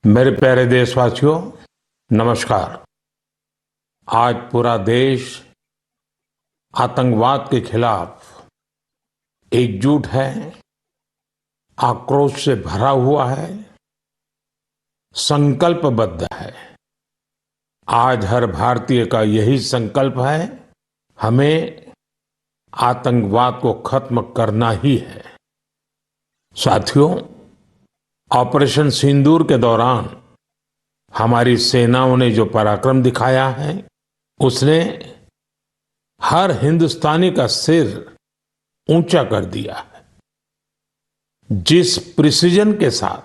मेरे प्यारे देशवासियों, नमस्कार। आज पूरा देश आतंकवाद के खिलाफ एकजुट है, आक्रोश से भरा हुआ है, संकल्पबद्ध है। आज हर भारतीय का यही संकल्प है, हमें आतंकवाद को खत्म करना ही है। साथियों, ऑपरेशन सिंदूर के दौरान हमारी सेनाओं ने जो पराक्रम दिखाया है, उसने हर हिंदुस्तानी का सिर ऊंचा कर दिया है। जिस प्रिसीजन के साथ,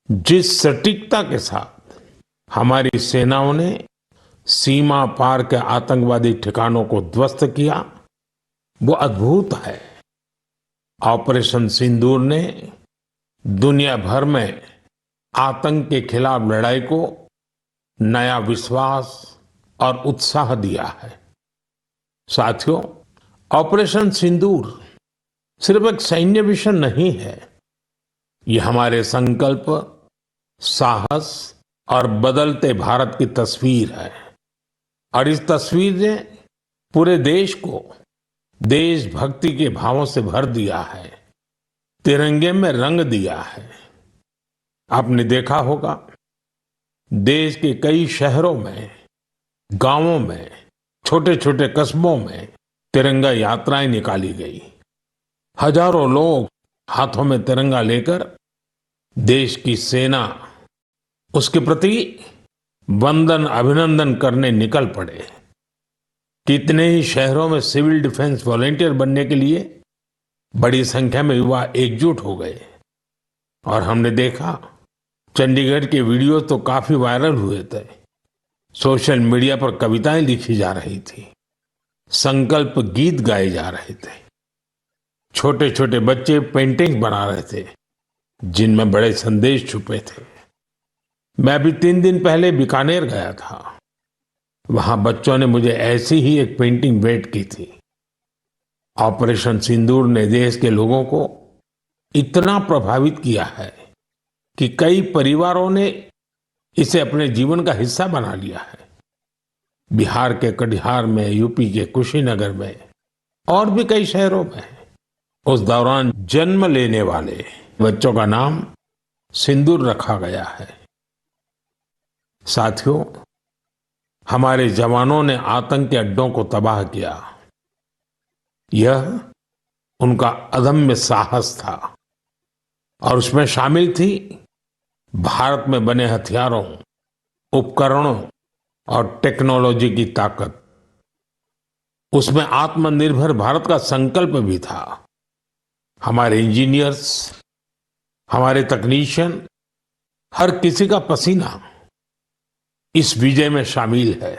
जिस सटीकता के साथ हमारी सेनाओं ने सीमा पार के आतंकवादी ठिकानों को ध्वस्त किया, वो अद्भुत है। ऑपरेशन सिंदूर ने दुनिया भर में आतंक के खिलाफ लड़ाई को नया विश्वास और उत्साह दिया है। साथियों, ऑपरेशन सिंदूर सिर्फ एक सैन्य मिशन नहीं है, ये हमारे संकल्प, साहस और बदलते भारत की तस्वीर है। और इस तस्वीर ने पूरे देश को देशभक्ति के भावों से भर दिया है, तिरंगे में रंग दिया है। आपने देखा होगा, देश के कई शहरों में, गांवों में, छोटे छोटे कस्बों में तिरंगा यात्राएं निकाली गई। हजारों लोग हाथों में तिरंगा लेकर देश की सेना, उसके प्रति वंदन अभिनंदन करने निकल पड़े। कितने ही शहरों में सिविल डिफेंस वॉलेंटियर बनने के लिए बड़ी संख्या में युवा एकजुट हो गए। और हमने देखा, चंडीगढ़ के वीडियो तो काफी वायरल हुए थे। सोशल मीडिया पर कविताएं लिखी जा रही थी, संकल्प गीत गाए जा रहे थे, छोटे छोटे बच्चे पेंटिंग बना रहे थे जिनमें बड़े संदेश छुपे थे। मैं अभी 3 दिन पहले बीकानेर गया था। वहां बच्चों ने मुझे ऐसी ही एक पेंटिंग भेंट की थी। ऑपरेशन सिंदूर ने देश के लोगों को इतना प्रभावित किया है कि कई परिवारों ने इसे अपने जीवन का हिस्सा बना लिया है। बिहार के कटिहार में, यूपी के कुशीनगर में और भी कई शहरों में उस दौरान जन्म लेने वाले बच्चों का नाम सिंदूर रखा गया है। साथियों, हमारे जवानों ने आतंक के अड्डों को तबाह किया। यह उनका अदम्य साहस था और उसमें शामिल थी भारत में बने हथियारों, उपकरणों और टेक्नोलॉजी की ताकत। उसमें आत्मनिर्भर भारत का संकल्प भी था। हमारे इंजीनियर्स, हमारे तकनीशियन, हर किसी का पसीना इस विजय में शामिल है।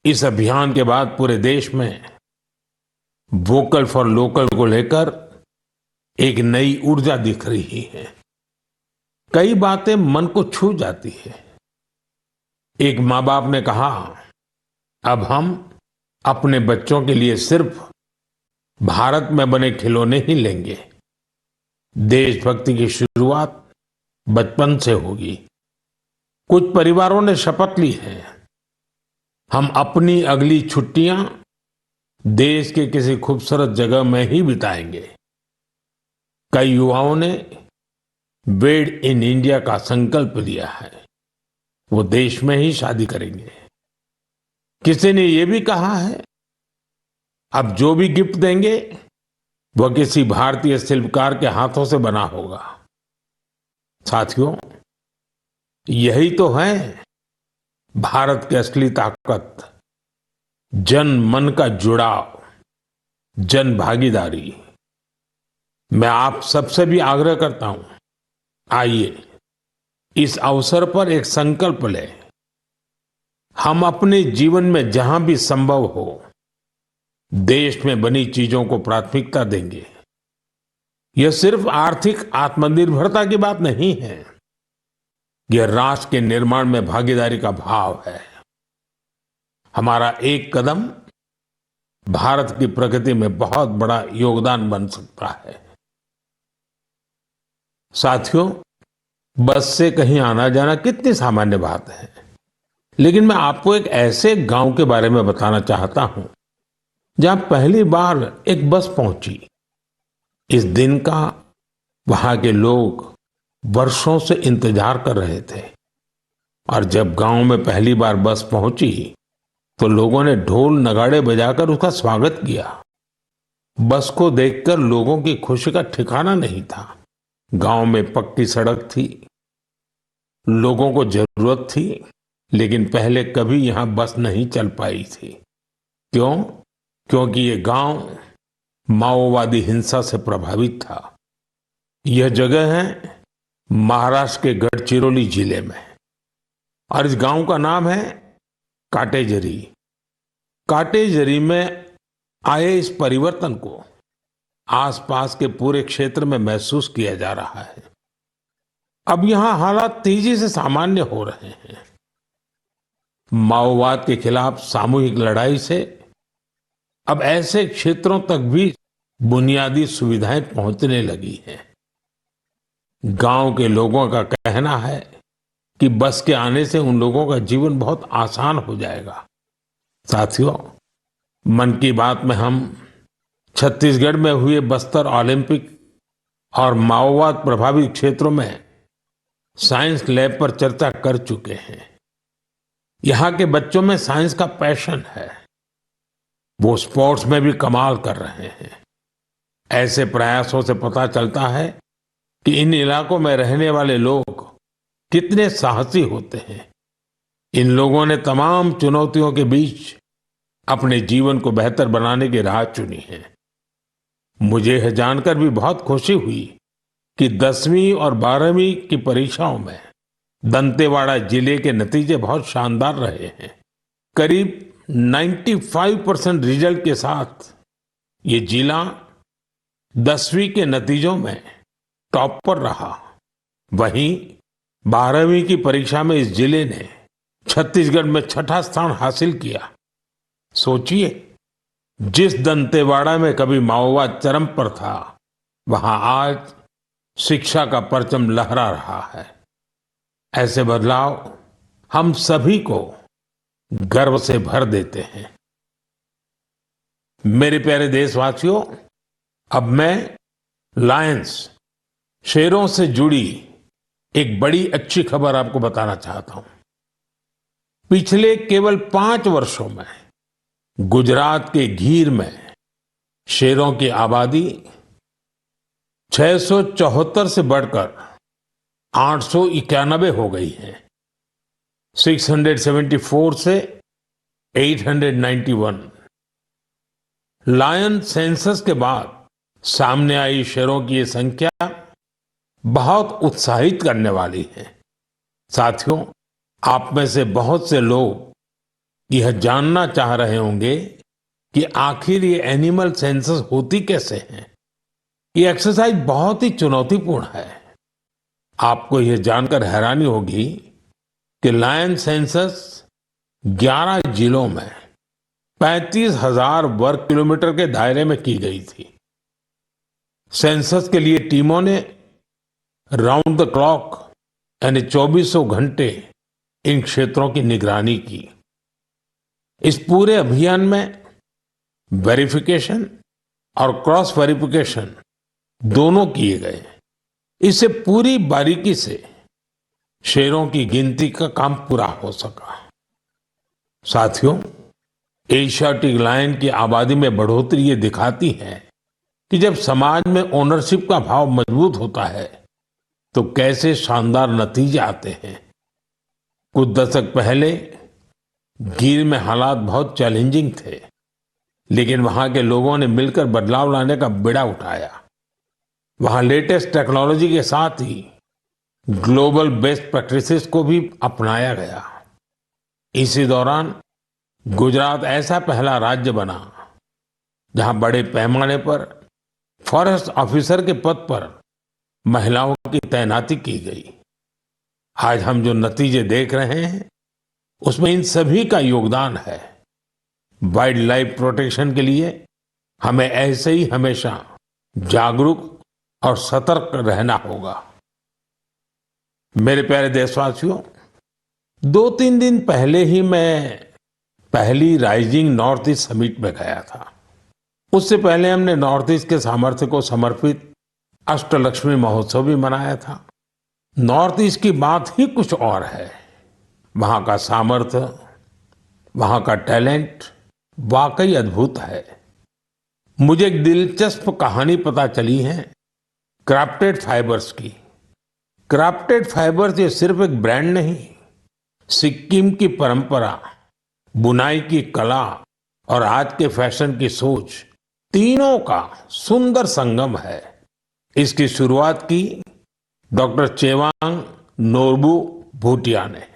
इस अभियान के बाद पूरे देश में वोकल फॉर लोकल को लेकर एक नई ऊर्जा दिख रही है। कई बातें मन को छू जाती है। एक माँ बाप ने कहा, अब हम अपने बच्चों के लिए सिर्फ भारत में बने खिलौने ही लेंगे। देशभक्ति की शुरुआत बचपन से होगी। कुछ परिवारों ने शपथ ली है, हम अपनी अगली छुट्टियां देश के किसी खूबसूरत जगह में ही बिताएंगे। कई युवाओं ने मेड इन इंडिया का संकल्प लिया है, वो देश में ही शादी करेंगे। किसी ने ये भी कहा है, अब जो भी गिफ्ट देंगे वह किसी भारतीय शिल्पकार के हाथों से बना होगा। साथियों, यही तो है भारत की असली ताकत, जन मन का जुड़ाव, जन भागीदारी। मैं आप सबसे भी आग्रह करता हूं, आइए इस अवसर पर एक संकल्प लें। हम अपने जीवन में जहां भी संभव हो देश में बनी चीजों को प्राथमिकता देंगे। यह सिर्फ आर्थिक आत्मनिर्भरता की बात नहीं है, यह राष्ट्र के निर्माण में भागीदारी का भाव है। हमारा एक कदम भारत की प्रगति में बहुत बड़ा योगदान बन सकता है। साथियों, बस से कहीं आना जाना कितनी सामान्य बात है। लेकिन मैं आपको एक ऐसे गांव के बारे में बताना चाहता हूं जहां पहली बार एक बस पहुंची। इस दिन का वहां के लोग वर्षों से इंतजार कर रहे थे और जब गांव में पहली बार बस पहुंची तो लोगों ने ढोल नगाड़े बजाकर उसका स्वागत किया। बस को देखकर लोगों की खुशी का ठिकाना नहीं था। गांव में पक्की सड़क थी, लोगों को जरूरत थी, लेकिन पहले कभी यहां बस नहीं चल पाई थी। क्यों? क्योंकि ये गांव माओवादी हिंसा से प्रभावित था। यह जगह है महाराष्ट्र के गढ़चिरौली जिले में और इस गांव का नाम है काटेजरी। काटेजरी में आए इस परिवर्तन को आसपास के पूरे क्षेत्र में महसूस किया जा रहा है। अब यहां हालात तेजी से सामान्य हो रहे हैं। माओवाद के खिलाफ सामूहिक लड़ाई से अब ऐसे क्षेत्रों तक भी बुनियादी सुविधाएं पहुंचने लगी हैं। गांव के लोगों का कहना है कि बस के आने से उन लोगों का जीवन बहुत आसान हो जाएगा। साथियों, मन की बात में हम छत्तीसगढ़ में हुए बस्तर ओलंपिक और माओवाद प्रभावित क्षेत्रों में साइंस लैब पर चर्चा कर चुके हैं। यहाँ के बच्चों में साइंस का पैशन है, वो स्पोर्ट्स में भी कमाल कर रहे हैं। ऐसे प्रयासों से पता चलता है कि इन इलाकों में रहने वाले लोग कितने साहसी होते हैं। इन लोगों ने तमाम चुनौतियों के बीच अपने जीवन को बेहतर बनाने की राह चुनी है। मुझे यह जानकर भी बहुत खुशी हुई कि 10वीं और 12वीं की परीक्षाओं में दंतेवाड़ा जिले के नतीजे बहुत शानदार रहे हैं। करीब 95% रिजल्ट के साथ ये जिला 10वीं के नतीजों में टॉप पर रहा। वहीं 12वीं की परीक्षा में इस जिले ने छत्तीसगढ़ में छठा स्थान हासिल किया। सोचिए, जिस दंतेवाड़ा में कभी माओवाद चरम पर था, वहां आज शिक्षा का परचम लहरा रहा है। ऐसे बदलाव हम सभी को गर्व से भर देते हैं। मेरे प्यारे देशवासियों, अब मैं लायंस, शेरों से जुड़ी एक बड़ी अच्छी खबर आपको बताना चाहता हूं। पिछले केवल 5 वर्षों में गुजरात के गीर में शेरों की आबादी 674 से बढ़कर 891 हो गई है। 674 से 891। लायन सेंसस के बाद सामने आई शेरों की ये संख्या बहुत उत्साहित करने वाली है। साथियों, आप में से बहुत से लोग यह जानना चाह रहे होंगे कि आखिर ये एनिमल सेंसस होती कैसे है। ये एक्सरसाइज बहुत ही चुनौतीपूर्ण है। आपको यह जानकर हैरानी होगी कि लायन सेंसस 11 जिलों में 35,000 वर्ग किलोमीटर के दायरे में की गई थी। सेंसस के लिए टीमों ने राउंड द क्लॉक यानी 2400 घंटे इन क्षेत्रों की निगरानी की। इस पूरे अभियान में वेरिफिकेशन और क्रॉस वेरिफिकेशन दोनों किए गए। इससे पूरी बारीकी से शेरों की गिनती का काम पूरा हो सका। साथियों, एशियाटिक लायन की आबादी में बढ़ोतरी ये दिखाती है कि जब समाज में ओनरशिप का भाव मजबूत होता है तो कैसे शानदार नतीजे आते हैं। कुछ दशक पहले गीर में हालात बहुत चैलेंजिंग थे, लेकिन वहां के लोगों ने मिलकर बदलाव लाने का बीड़ा उठाया। वहां लेटेस्ट टेक्नोलॉजी के साथ ही ग्लोबल बेस्ट प्रैक्टिसेस को भी अपनाया गया। इसी दौरान गुजरात ऐसा पहला राज्य बना जहां बड़े पैमाने पर फॉरेस्ट ऑफिसर के पद पर महिलाओं की तैनाती की गई। आज हम जो नतीजे देख रहे हैं उसमें इन सभी का योगदान है। वाइल्ड लाइफ प्रोटेक्शन के लिए हमें ऐसे ही हमेशा जागरूक और सतर्क रहना होगा। मेरे प्यारे देशवासियों, 2-3 दिन पहले ही मैं पहली राइजिंग नॉर्थ ईस्ट समिट में गया था। उससे पहले हमने नॉर्थ ईस्ट के सामर्थ्य को समर्पित अष्टलक्ष्मी महोत्सव भी मनाया था। नॉर्थ ईस्ट की बात ही कुछ और है। वहां का सामर्थ्य, वहां का टैलेंट वाकई अद्भुत है। मुझे एक दिलचस्प कहानी पता चली है क्राफ्टेड फाइबर्स की। क्राफ्टेड फाइबर्स ये सिर्फ एक ब्रांड नहीं, सिक्किम की परंपरा, बुनाई की कला और आज के फैशन की सोच, तीनों का सुंदर संगम है। इसकी शुरुआत की डॉक्टर चेवांग नोरबू भूटिया ने।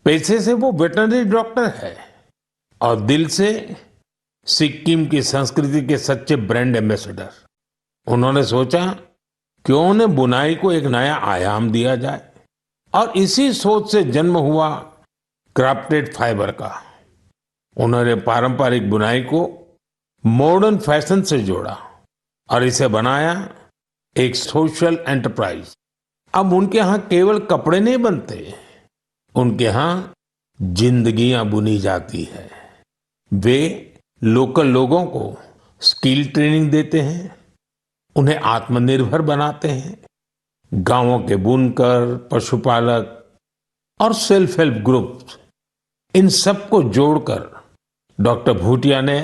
पैसे से वो वेटरनरी डॉक्टर है और दिल से सिक्किम की संस्कृति के सच्चे ब्रांड एम्बेसडर। उन्होंने सोचा क्यों न बुनाई को एक नया आयाम दिया जाए और इसी सोच से जन्म हुआ क्राफ्टेड फाइबर का। उन्होंने पारंपरिक बुनाई को मॉडर्न फैशन से जोड़ा और इसे बनाया एक सोशल एंटरप्राइज। अब उनके यहाँ केवल कपड़े नहीं बनते, उनके यहाँ जिंदगियां बुनी जाती है। वे लोकल लोगों को स्किल ट्रेनिंग देते हैं, उन्हें आत्मनिर्भर बनाते हैं। गांवों के बुनकर, पशुपालक और सेल्फ हेल्प ग्रुप, इन सबको जोड़कर डॉक्टर भूटिया ने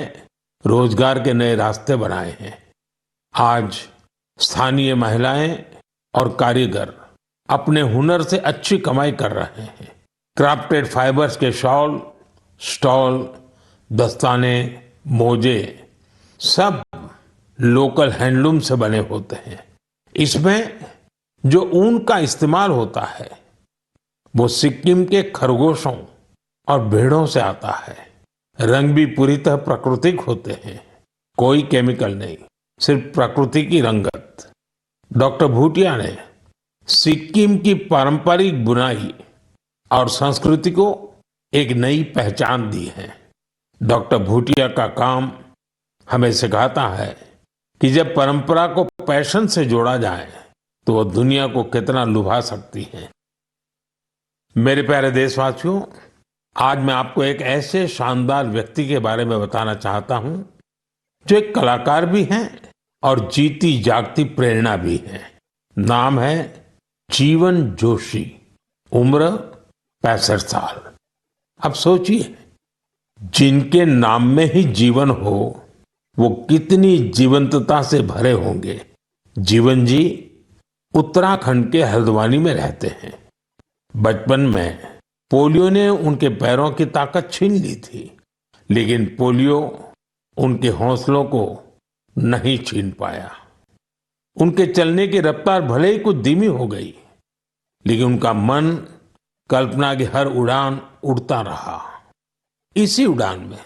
रोजगार के नए रास्ते बनाए हैं। आज स्थानीय महिलाएं और कारीगर अपने हुनर से अच्छी कमाई कर रहे हैं। क्राफ्टेड फाइबर्स के शॉल, स्टॉल, दस्ताने, मोजे सब लोकल हैंडलूम से बने होते हैं। इसमें जो ऊन का इस्तेमाल होता है वो सिक्किम के खरगोशों और भेड़ों से आता है। रंग भी पूरी तरह प्राकृतिक होते हैं, कोई केमिकल नहीं, सिर्फ प्रकृति की रंगत। डॉक्टर भूटिया ने सिक्किम की पारंपरिक बुनाई और संस्कृति को एक नई पहचान दी है। डॉक्टर भूटिया का काम हमें सिखाता है कि जब परंपरा को पैशन से जोड़ा जाए तो वो दुनिया को कितना लुभा सकती है। मेरे प्यारे देशवासियों, आज मैं आपको एक ऐसे शानदार व्यक्ति के बारे में बताना चाहता हूं जो एक कलाकार भी हैं और जीती जागती प्रेरणा भी है। नाम है जीवन जोशी। उम्र 65 साल। अब सोचिए, जिनके नाम में ही जीवन हो वो कितनी जीवंतता से भरे होंगे। जीवन जी उत्तराखंड के हल्द्वानी में रहते हैं। बचपन में पोलियो ने उनके पैरों की ताकत छीन ली थी, लेकिन पोलियो उनके हौसलों को नहीं छीन पाया। उनके चलने की रफ्तार भले ही कुछ धीमी हो गई, लेकिन उनका मन कल्पना की हर उड़ान उड़ता रहा। इसी उड़ान में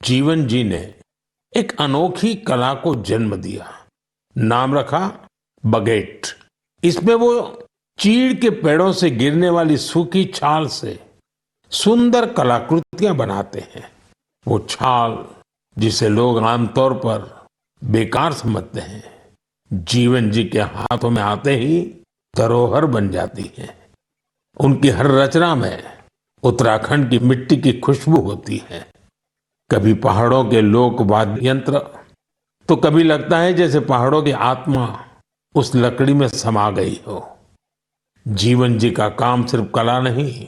जीवन जी ने एक अनोखी कला को जन्म दिया। नाम रखा बगेट। इसमें वो चीड़ के पेड़ों से गिरने वाली सूखी छाल से सुंदर कलाकृतियां बनाते हैं। वो छाल जिसे लोग आमतौर पर बेकार समझते हैं, जीवन जी के हाथों में आते ही धरोहर बन जाती है। उनकी हर रचना में उत्तराखंड की मिट्टी की खुशबू होती है। कभी पहाड़ों के लोक वाद्य यंत्र, तो कभी लगता है जैसे पहाड़ों की आत्मा उस लकड़ी में समा गई हो। जीवन जी का काम सिर्फ कला नहीं,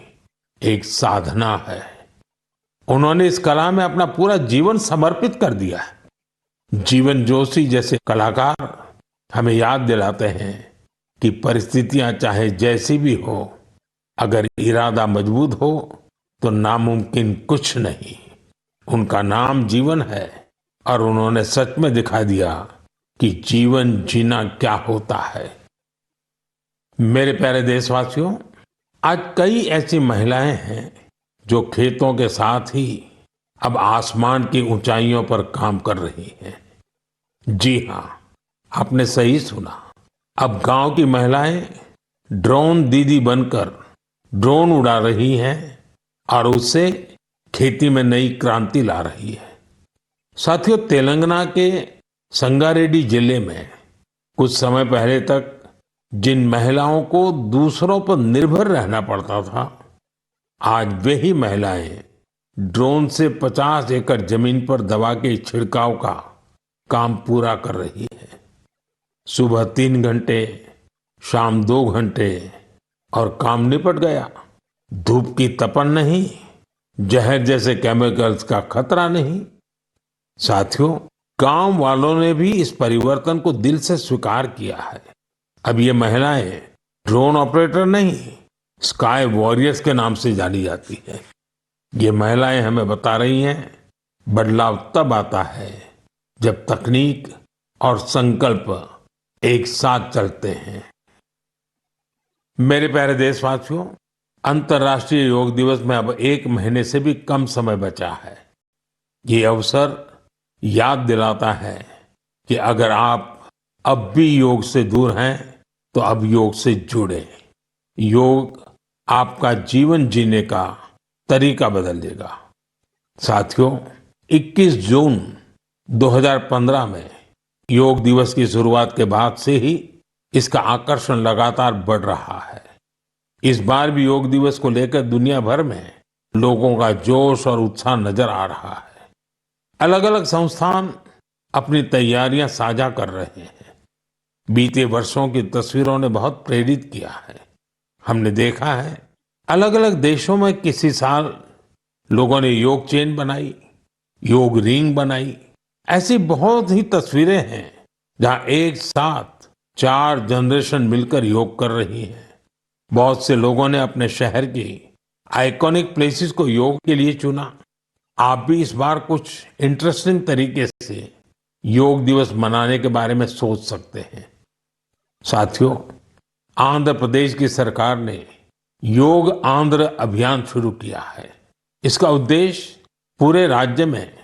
एक साधना है। उन्होंने इस कला में अपना पूरा जीवन समर्पित कर दिया है। जीवन जोशी जैसे कलाकार हमें याद दिलाते हैं कि परिस्थितियां चाहे जैसी भी हो, अगर इरादा मजबूत हो तो नामुमकिन कुछ नहीं। उनका नाम जीवन है और उन्होंने सच में दिखा दिया कि जीवन जीना क्या होता है। मेरे प्यारे देशवासियों, आज कई ऐसी महिलाएं हैं जो खेतों के साथ ही अब आसमान की ऊंचाइयों पर काम कर रही हैं। जी हाँ, आपने सही सुना। अब गांव की महिलाएं ड्रोन दीदी बनकर ड्रोन उड़ा रही हैं और उससे खेती में नई क्रांति ला रही है। साथियों, तेलंगाना के संगारेड्डी जिले में कुछ समय पहले तक जिन महिलाओं को दूसरों पर निर्भर रहना पड़ता था, आज वही महिलाएं ड्रोन से 50 एकड़ जमीन पर दवा के छिड़काव का काम पूरा कर रही है। सुबह 3 घंटे, शाम 2 घंटे और काम निपट गया। धूप की तपन नहीं, जहर जैसे केमिकल्स का खतरा नहीं। साथियों, गांव वालों ने भी इस परिवर्तन को दिल से स्वीकार किया है। अब ये महिलाएं ड्रोन ऑपरेटर नहीं, स्काई वॉरियर्स के नाम से जानी जाती है। ये महिलाएं हमें बता रही हैं, बदलाव तब आता है जब तकनीक और संकल्प एक साथ चलते हैं। मेरे प्यारे देशवासियों, अंतर्राष्ट्रीय योग दिवस में अब 1 महीने से भी कम समय बचा है। ये अवसर याद दिलाता है कि अगर आप अब भी योग से दूर हैं, तो अब योग से जुड़ें। योग आपका जीवन जीने का तरीका बदल देगा। साथियों, 21 जून 2015 में योग दिवस की शुरुआत के बाद से ही इसका आकर्षण लगातार बढ़ रहा है। इस बार भी योग दिवस को लेकर दुनिया भर में लोगों का जोश और उत्साह नजर आ रहा है। अलग अलग संस्थान अपनी तैयारियां साझा कर रहे हैं। बीते वर्षों की तस्वीरों ने बहुत प्रेरित किया है। हमने देखा है, अलग अलग देशों में किसी साल लोगों ने योग चेन बनाई, योग रिंग बनाई। ऐसी बहुत ही तस्वीरें हैं जहां एक साथ 4 जनरेशन मिलकर योग कर रही हैं। बहुत से लोगों ने अपने शहर की आइकॉनिक प्लेसेस को योग के लिए चुना। आप भी इस बार कुछ इंटरेस्टिंग तरीके से योग दिवस मनाने के बारे में सोच सकते हैं। साथियों, आंध्र प्रदेश की सरकार ने योग आंध्र अभियान शुरू किया है। इसका उद्देश्य पूरे राज्य में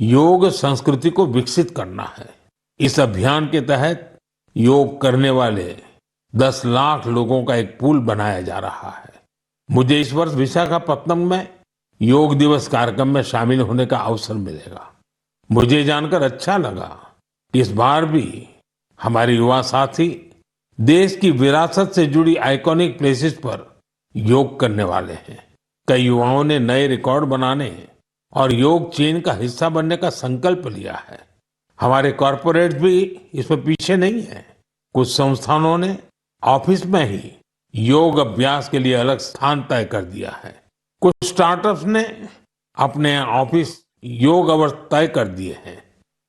योग संस्कृति को विकसित करना है। इस अभियान के तहत योग करने वाले 10 लाख लोगों का एक पूल बनाया जा रहा है। मुझे इस वर्ष विशाखापत्तनम में योग दिवस कार्यक्रम में शामिल होने का अवसर मिलेगा। मुझे जानकर अच्छा लगा कि इस बार भी हमारे युवा साथी देश की विरासत से जुड़ी आइकॉनिक प्लेसेस पर योग करने वाले हैं। कई युवाओं ने नए रिकॉर्ड बनाने और योग चेन का हिस्सा बनने का संकल्प लिया है। हमारे कॉरपोरेट भी इसमें पीछे नहीं है। कुछ संस्थानों ने ऑफिस में ही योग अभ्यास के लिए अलग स्थान तय कर दिया है। कुछ स्टार्टअप्स ने अपने ऑफिस योग अवर्स तय कर दिए हैं।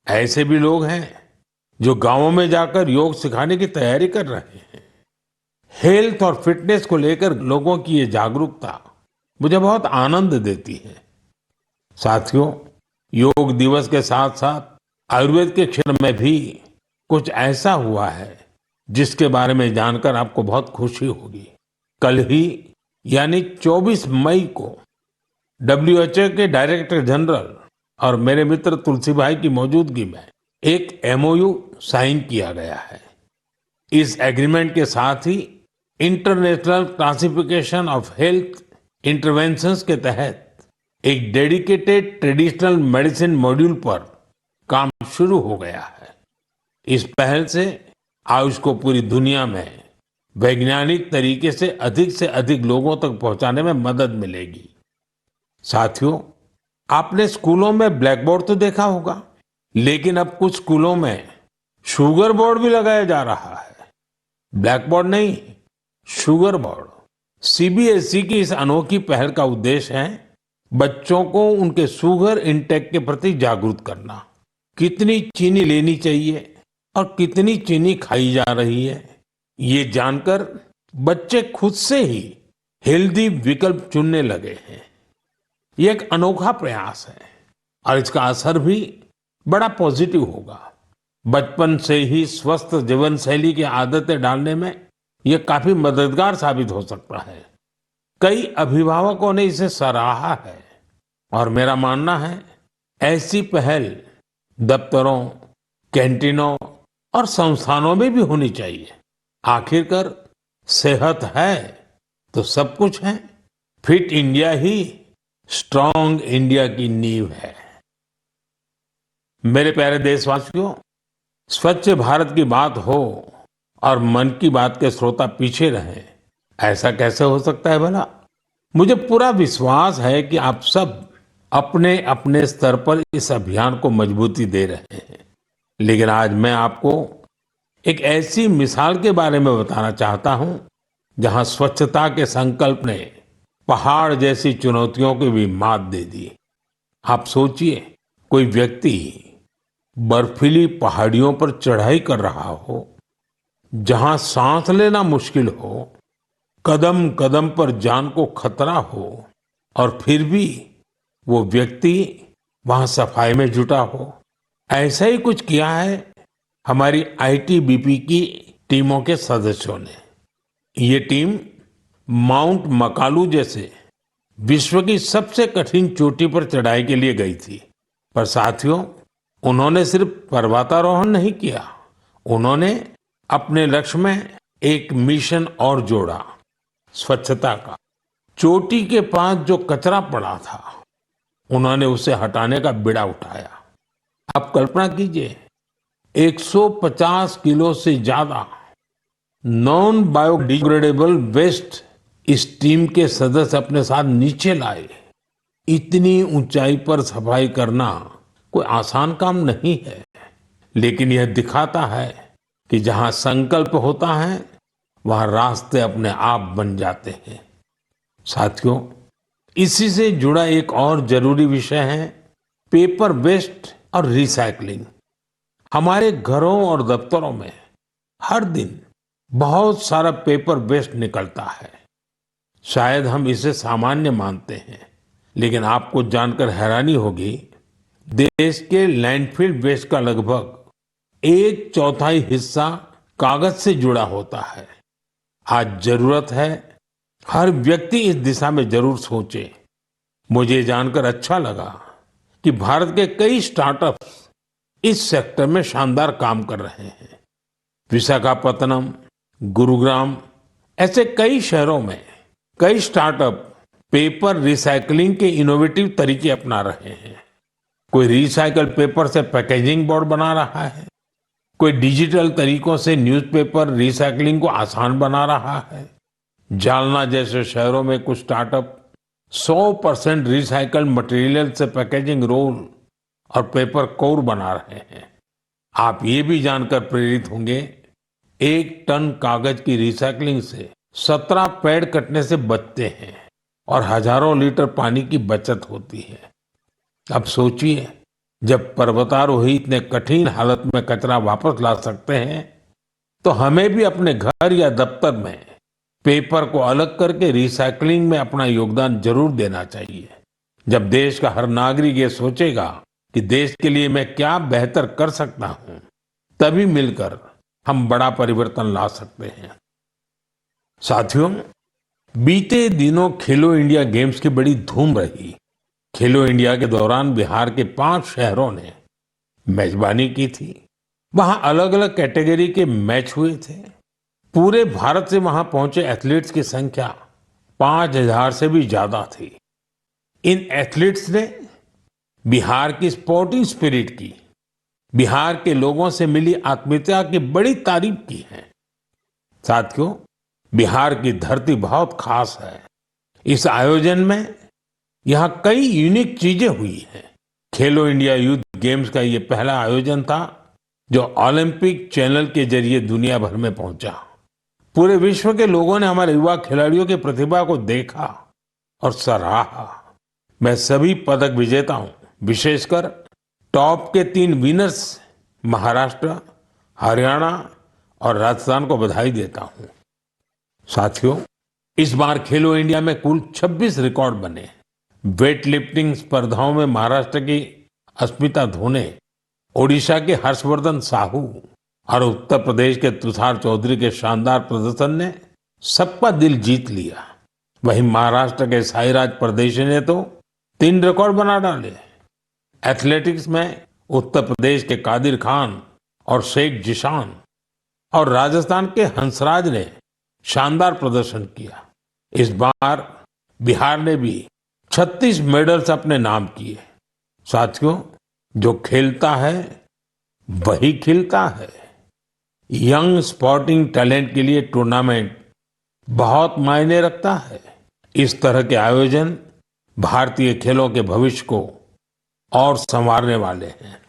ऐसे भी लोग हैं जो गांवों में जाकर योग सिखाने की तैयारी कर रहे हैं। हेल्थ और फिटनेस को लेकर लोगों की ये जागरूकता मुझे बहुत आनंद देती है। साथियों, योग दिवस के साथ साथ आयुर्वेद के क्षेत्र में भी कुछ ऐसा हुआ है जिसके बारे में जानकर आपको बहुत खुशी होगी। कल ही यानी 24 मई को WHO के डायरेक्टर जनरल और मेरे मित्र तुलसी भाई की मौजूदगी में एक MOU साइन किया गया है। इस एग्रीमेंट के साथ ही international classification of health interventions के तहत एक डेडिकेटेड ट्रेडिशनल मेडिसिन मॉड्यूल पर काम शुरू हो गया है। इस पहल से आयुष को पूरी दुनिया में वैज्ञानिक तरीके से अधिक लोगों तक पहुंचाने में मदद मिलेगी। साथियों, आपने स्कूलों में ब्लैक बोर्ड तो देखा होगा, लेकिन अब कुछ स्कूलों में शुगर बोर्ड भी लगाया जा रहा है। ब्लैक बोर्ड नहीं, शुगर बोर्ड। CBSE की इस अनोखी पहल का उद्देश्य है बच्चों को उनके शुगर इंटेक के प्रति जागरूक करना। कितनी चीनी लेनी चाहिए और कितनी चीनी खाई जा रही है, ये जानकर बच्चे खुद से ही हेल्दी विकल्प चुनने लगे हैं। ये एक अनोखा प्रयास है और इसका असर भी बड़ा पॉजिटिव होगा। बचपन से ही स्वस्थ जीवन शैली की आदतें डालने में ये काफी मददगार साबित हो सकता है। कई अभिभावकों ने इसे सराहा है और मेरा मानना है ऐसी पहल दफ्तरों, कैंटीनों और संस्थानों में भी होनी चाहिए। आखिरकार सेहत है तो सब कुछ है। फिट इंडिया ही स्ट्रांग इंडिया की नींव है। मेरे प्यारे देशवासियों, स्वच्छ भारत की बात हो और मन की बात के श्रोता पीछे रहें, ऐसा कैसे हो सकता है भला? मुझे पूरा विश्वास है कि आप सब अपने अपने स्तर पर इस अभियान को मजबूती दे रहे हैं। लेकिन आज मैं आपको एक ऐसी मिसाल के बारे में बताना चाहता हूं जहां स्वच्छता के संकल्प ने पहाड़ जैसी चुनौतियों की भी मात दे दी। आप सोचिए, कोई व्यक्ति बर्फीली पहाड़ियों पर चढ़ाई कर रहा हो, जहां सांस लेना मुश्किल हो, कदम कदम पर जान को खतरा हो, और फिर भी वो व्यक्ति वहां सफाई में जुटा हो। ऐसा ही कुछ किया है हमारी आईटीबीपी की टीमों के सदस्यों ने। ये टीम माउंट मकालू जैसे विश्व की सबसे कठिन चोटी पर चढ़ाई के लिए गई थी। पर साथियों, उन्होंने सिर्फ पर्वतारोहण नहीं किया, उन्होंने अपने लक्ष्य में एक मिशन और जोड़ा, स्वच्छता का। चोटी के पास जो कचरा पड़ा था, उन्होंने उसे हटाने का बीड़ा उठाया। आप कल्पना कीजिए, 150 किलो से ज्यादा नॉन बायोडिग्रेडेबल वेस्ट इस टीम के सदस्य अपने साथ नीचे लाए। इतनी ऊंचाई पर सफाई करना कोई आसान काम नहीं है, लेकिन यह दिखाता है कि जहां संकल्प होता है, वहां रास्ते अपने आप बन जाते हैं। साथियों, इसी से जुड़ा एक और जरूरी विषय है पेपर वेस्ट और रिसाइकलिंग। हमारे घरों और दफ्तरों में हर दिन बहुत सारा पेपर वेस्ट निकलता है। शायद हम इसे सामान्य मानते हैं, लेकिन आपको जानकर हैरानी होगी, देश के लैंडफिल वेस्ट का लगभग 1/4 हिस्सा कागज से जुड़ा होता है। आज जरूरत है हर व्यक्ति इस दिशा में जरूर सोचे। मुझे जानकर अच्छा लगा कि भारत के कई स्टार्टअप्स इस सेक्टर में शानदार काम कर रहे हैं। विशाखापत्तनम, गुरुग्राम, ऐसे कई शहरों में कई स्टार्टअप पेपर रिसाइकलिंग के इनोवेटिव तरीके अपना रहे हैं। कोई रिसाइकल पेपर से पैकेजिंग बोर्ड बना रहा है, कोई डिजिटल तरीकों से न्यूज़पेपर रिसाइकलिंग को आसान बना रहा है। जालना जैसे शहरों में कुछ स्टार्टअप 100% रिसाइकल्ड मटेरियल से पैकेजिंग रोल और पेपर कोर बना रहे हैं। आप ये भी जानकर प्रेरित होंगे, 1 टन कागज की रिसाइकलिंग से 17 पेड़ कटने से बचते हैं और हजारों लीटर पानी की बचत होती है। अब सोचिए, जब पर्वतारोही इतने कठिन हालत में कचरा वापस ला सकते हैं, तो हमें भी अपने घर या दफ्तर में पेपर को अलग करके रिसाइकलिंग में अपना योगदान जरूर देना चाहिए। जब देश का हर नागरिक ये सोचेगा कि देश के लिए मैं क्या बेहतर कर सकता हूं, तभी मिलकर हम बड़ा परिवर्तन ला सकते हैं। साथियों, बीते दिनों खेलो इंडिया गेम्स की बड़ी धूम रही। खेलो इंडिया के दौरान बिहार के 5 शहरों ने मेजबानी की थी। वहां अलग अलग कैटेगरी के मैच हुए थे। पूरे भारत से वहां पहुंचे एथलीट्स की संख्या 5,000 से भी ज्यादा थी। इन एथलीट्स ने बिहार की स्पोर्टिंग स्पिरिट की, बिहार के लोगों से मिली आत्मीयता की बड़ी तारीफ की है। साथियों, बिहार की धरती बहुत खास है। इस आयोजन में यहाँ कई यूनिक चीजें हुई हैं। खेलो इंडिया यूथ गेम्स का ये पहला आयोजन था जो ओलंपिक चैनल के जरिए दुनिया भर में पहुंचा। पूरे विश्व के लोगों ने हमारे युवा खिलाड़ियों की प्रतिभा को देखा और सराहा। मैं सभी पदक विजेताओं, विशेषकर टॉप के 3 विनर्स महाराष्ट्र, हरियाणा और राजस्थान को बधाई देता हूं। साथियों, इस बार खेलो इंडिया में कुल 26 रिकॉर्ड बने। वेट लिफ्टिंग स्पर्धाओं में महाराष्ट्र की अस्मिता धोने, ओडिशा के हर्षवर्धन साहू और उत्तर प्रदेश के तुषार चौधरी के शानदार प्रदर्शन ने सबका दिल जीत लिया। वहीं महाराष्ट्र के साईराज परदेशी ने तो 3 रिकॉर्ड बना डाले। एथलेटिक्स में उत्तर प्रदेश के कादिर खान और शेख जिशान और राजस्थान के हंसराज ने शानदार प्रदर्शन किया। इस बार बिहार ने भी 36 मेडल्स अपने नाम किए। साथियों, जो खेलता है वही खिलता है। यंग स्पोर्टिंग टैलेंट के लिए टूर्नामेंट बहुत मायने रखता है। इस तरह के आयोजन भारतीय खेलों के भविष्य को और संवारने वाले हैं।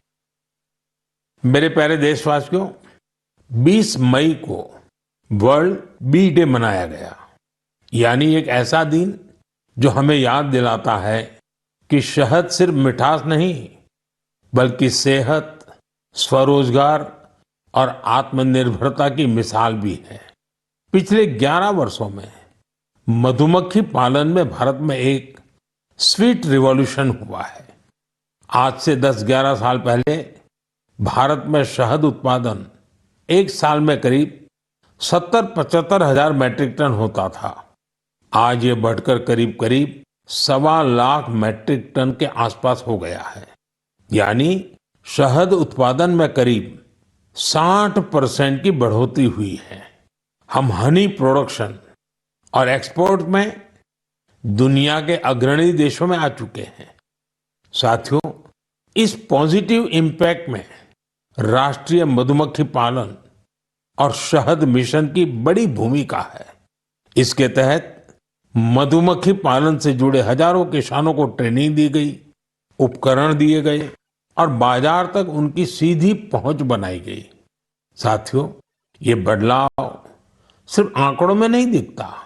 मेरे प्यारे देशवासियों, 20 मई को वर्ल्ड बी डे मनाया गया। यानी एक ऐसा दिन जो हमें याद दिलाता है कि शहद सिर्फ मिठास नहीं, बल्कि सेहत, स्वरोजगार और आत्मनिर्भरता की मिसाल भी है। पिछले 11 वर्षों में मधुमक्खी पालन में भारत में एक स्वीट रिवॉल्यूशन हुआ है। आज से 10-11 साल पहले भारत में शहद उत्पादन एक साल में करीब 70-75 हजार मैट्रिक टन होता था। आज ये बढ़कर करीब करीब 1.25 लाख मैट्रिक टन के आसपास हो गया है। यानी शहद उत्पादन में करीब 60% की बढ़ोतरी हुई है। हम हनी प्रोडक्शन और एक्सपोर्ट में दुनिया के अग्रणी देशों में आ चुके हैं। साथियों, इस पॉजिटिव इम्पैक्ट में राष्ट्रीय मधुमक्खी पालन और शहद मिशन की बड़ी भूमिका है। इसके तहत मधुमक्खी पालन से जुड़े हजारों किसानों को ट्रेनिंग दी गई, उपकरण दिए गए और बाजार तक उनकी सीधी पहुंच बनाई गई। साथियों, ये बदलाव सिर्फ आंकड़ों में नहीं दिखता,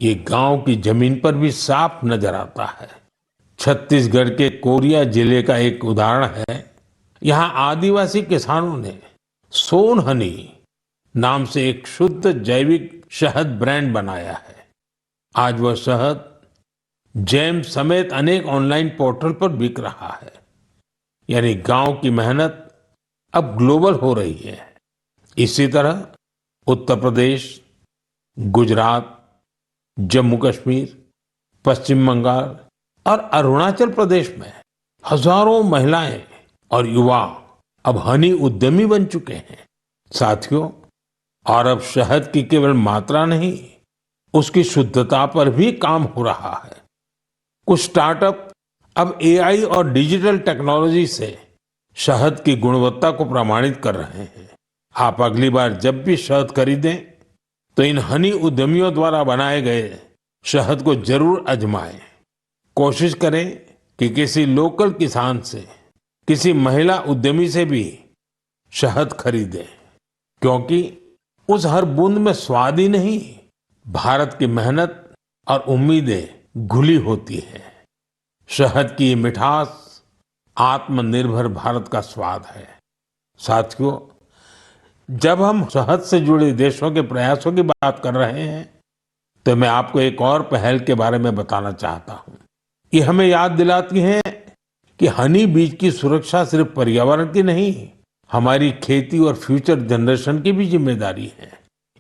ये गांव की जमीन पर भी साफ नजर आता है। छत्तीसगढ़ के कोरिया जिले का एक उदाहरण है। यहाँ आदिवासी किसानों ने सोन हनी नाम से एक शुद्ध जैविक शहद ब्रांड बनाया है। आज वह शहद जैम समेत अनेक ऑनलाइन पोर्टल पर बिक रहा है। यानी गांव की मेहनत अब ग्लोबल हो रही है। इसी तरह उत्तर प्रदेश, गुजरात, जम्मू कश्मीर, पश्चिम बंगाल और अरुणाचल प्रदेश में हजारों महिलाएं और युवा अब हनी उद्यमी बन चुके हैं। साथियों, और अब शहद की केवल मात्रा नहीं, उसकी शुद्धता पर भी काम हो रहा है। कुछ स्टार्टअप अब एआई और डिजिटल टेक्नोलॉजी से शहद की गुणवत्ता को प्रमाणित कर रहे हैं। आप अगली बार जब भी शहद खरीदें तो इन हनी उद्यमियों द्वारा बनाए गए शहद को जरूर आजमाएं। कोशिश करें कि किसी लोकल किसान से, किसी महिला उद्यमी से भी शहद खरीदें, क्योंकि उस हर बूंद में स्वाद ही नहीं, भारत की मेहनत और उम्मीदें घुली होती हैं। शहद की ये मिठास आत्मनिर्भर भारत का स्वाद है। साथियों, जब हम शहद से जुड़े देशों के प्रयासों की बात कर रहे हैं तो मैं आपको एक और पहल के बारे में बताना चाहता हूं। ये हमें याद दिलाती है कि हनी बीज की सुरक्षा सिर्फ पर्यावरण की नहीं, हमारी खेती और फ्यूचर जनरेशन की भी जिम्मेदारी है।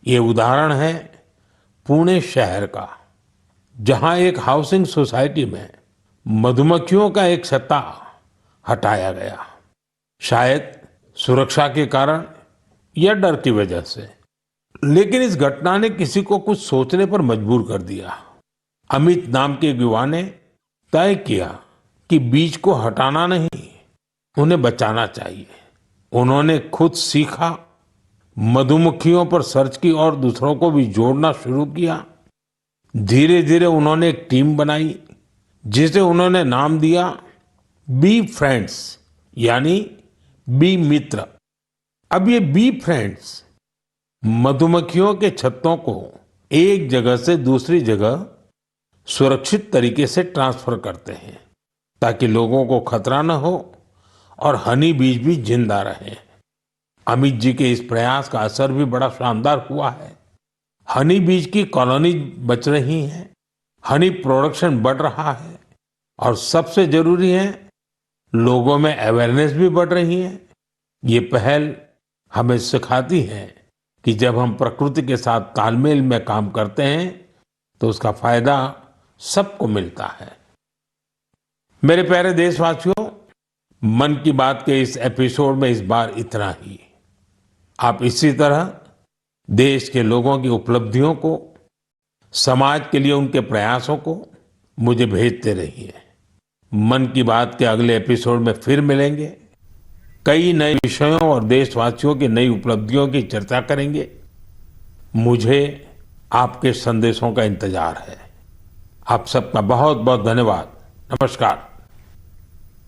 ये उदाहरण है पुणे शहर का, जहां एक हाउसिंग सोसाइटी में मधुमक्खियों का एक छत्ता हटाया गया। शायद सुरक्षा के कारण या डर की वजह से, लेकिन इस घटना ने किसी को कुछ सोचने पर मजबूर कर दिया। अमित नाम के एक युवा ने तय किया कि बीज को हटाना नहीं, उन्हें बचाना चाहिए। उन्होंने खुद सीखा, मधुमक्खियों पर सर्च की और दूसरों को भी जोड़ना शुरू किया। धीरे धीरे उन्होंने एक टीम बनाई जिसे उन्होंने नाम दिया बी फ्रेंड्स, यानी बी मित्र। अब ये बी फ्रेंड्स मधुमक्खियों के छत्तों को एक जगह से दूसरी जगह सुरक्षित तरीके से ट्रांसफर करते हैं, ताकि लोगों को खतरा न हो और हनी बीज भी जिंदा रहे। अमित जी के इस प्रयास का असर भी बड़ा शानदार हुआ है। हनी बीज की कॉलोनी बच रही है, हनी प्रोडक्शन बढ़ रहा है और सबसे जरूरी है, लोगों में अवेयरनेस भी बढ़ रही है। ये पहल हमें सिखाती है कि जब हम प्रकृति के साथ तालमेल में काम करते हैं तो उसका फायदा सबको मिलता है। मेरे प्यारे देशवासियों, मन की बात के इस एपिसोड में इस बार इतना ही। आप इसी तरह देश के लोगों की उपलब्धियों को, समाज के लिए उनके प्रयासों को मुझे भेजते रहिए। मन की बात के अगले एपिसोड में फिर मिलेंगे। कई नए विषयों और देशवासियों की नई उपलब्धियों की चर्चा करेंगे। मुझे आपके संदेशों का इंतजार है। आप सबका बहुत बहुत धन्यवाद। नमस्कार।